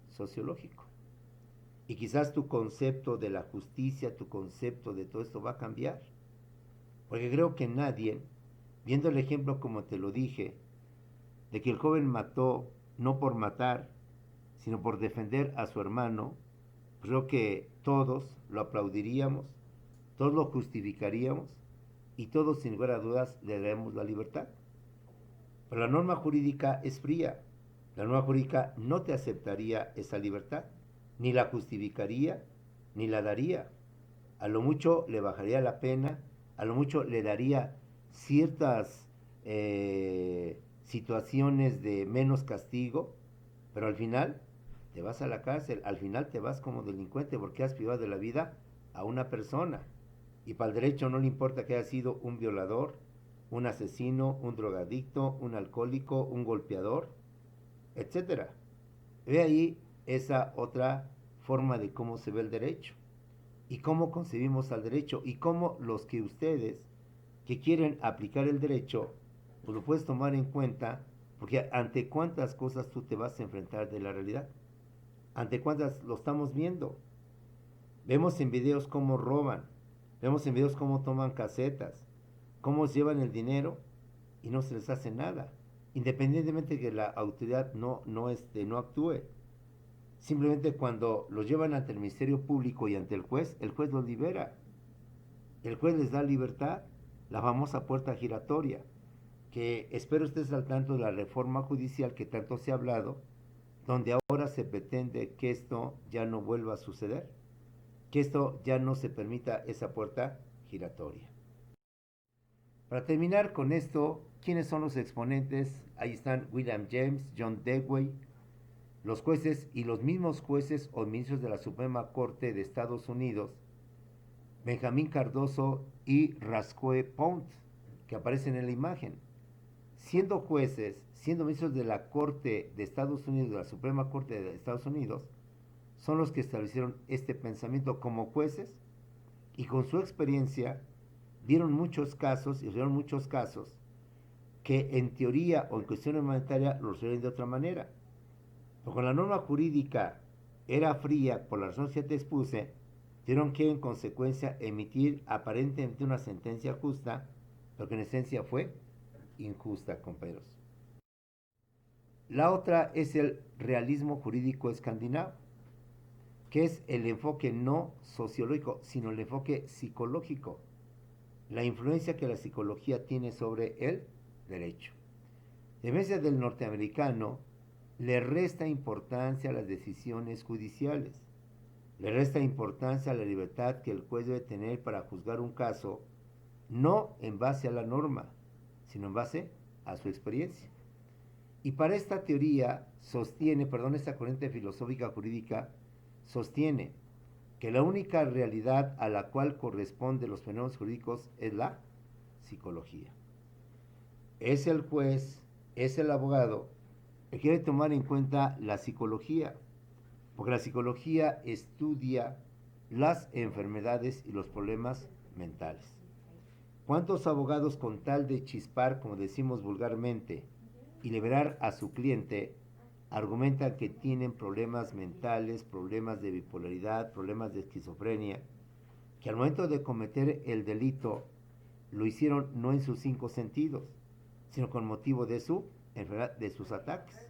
sociológico. Y quizás tu concepto de la justicia, tu concepto de todo esto va a cambiar. Porque creo que nadie, viendo el ejemplo como te lo dije, de que el joven mató no por matar, sino por defender a su hermano, creo que todos lo aplaudiríamos, todos lo justificaríamos y todos, sin lugar a dudas, le daremos la libertad. Pero la norma jurídica es fría. La norma jurídica no te aceptaría esa libertad, ni la justificaría, ni la daría. A lo mucho le bajaría la pena, a lo mucho le daría ciertas situaciones de menos castigo, pero al final te vas a la cárcel, al final te vas como delincuente porque has privado de la vida a una persona. Y para el derecho no le importa que haya sido un violador, un asesino, un drogadicto, un alcohólico, un golpeador, etcétera. Ve ahí esa otra forma de cómo se ve el derecho y cómo concebimos al derecho y cómo los que ustedes que quieren aplicar el derecho, pues lo puedes tomar en cuenta, porque ante cuántas cosas tú te vas a enfrentar de la realidad, ante cuántas lo estamos viendo. Vemos en videos cómo roban, vemos en videos cómo toman casetas, cómo llevan el dinero y no se les hace nada, independientemente de que la autoridad no actúe. Simplemente cuando los llevan ante el Ministerio Público y ante el juez los libera. El juez les da libertad, la famosa puerta giratoria, que espero estés al tanto de la reforma judicial que tanto se ha hablado, donde ahora se pretende que esto ya no vuelva a suceder, que esto ya no se permita esa puerta giratoria. Para terminar con esto, ¿quiénes son los exponentes? Ahí están William James, John Dewey, los jueces y los mismos jueces o ministros de la Suprema Corte de Estados Unidos, Benjamín Cardoso y Rascoe Pont, que aparecen en la imagen. Siendo jueces, siendo ministros de la Corte de Estados Unidos, de la Suprema Corte de Estados Unidos, son los que establecieron este pensamiento como jueces y con su experiencia vieron muchos casos y resolvieron muchos casos que en teoría o en cuestiones monetarias lo resuelven de otra manera. Pero con la norma jurídica era fría, por la razón que te expuse, tuvieron que en consecuencia emitir aparentemente una sentencia justa, pero que en esencia fue injusta, compañeros. La otra es el realismo jurídico escandinavo, que es el enfoque no sociológico, sino el enfoque psicológico, la influencia que la psicología tiene sobre el derecho. En vez del norteamericano, le resta importancia a las decisiones judiciales, le resta importancia a la libertad que el juez debe tener para juzgar un caso, no en base a la norma, sino en base a su experiencia. Y para esta teoría esta corriente filosófica jurídica sostiene que la única realidad a la cual corresponden los fenómenos jurídicos es la psicología. Es el juez, es el abogado que quiere tomar en cuenta la psicología, porque la psicología estudia las enfermedades y los problemas mentales. ¿Cuántos abogados con tal de chispar, como decimos vulgarmente, y liberar a su cliente, argumentan que tienen problemas mentales, problemas de bipolaridad, problemas de esquizofrenia, que al momento de cometer el delito lo hicieron no en sus 5 sentidos, sino con motivo de su enfermedad, de sus ataques?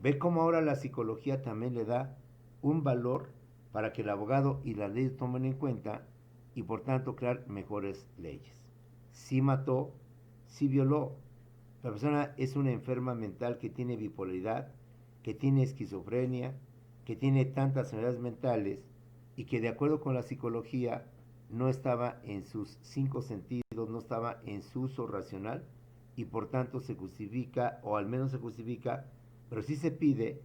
Ve cómo ahora la psicología también le da un valor para que el abogado y la ley tomen en cuenta y por tanto crear mejores leyes. Sí mató, sí violó. La persona es una enferma mental que tiene bipolaridad, que tiene esquizofrenia, que tiene tantas enfermedades mentales y que de acuerdo con la psicología no estaba en sus 5 sentidos, no estaba en su uso racional y por tanto se justifica, o al menos se justifica, pero sí se pide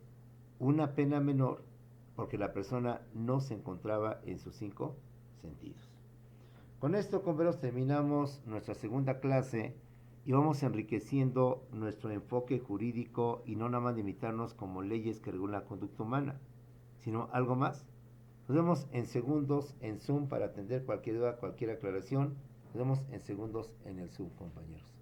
una pena menor porque la persona no se encontraba en sus 5 sentidos. Con esto, compañeros, terminamos nuestra segunda clase y vamos enriqueciendo nuestro enfoque jurídico y no nada más limitarnos como leyes que regulan la conducta humana, sino algo más. Nos vemos en segundos en Zoom para atender cualquier duda, cualquier aclaración. Nos vemos en segundos en el Zoom, compañeros.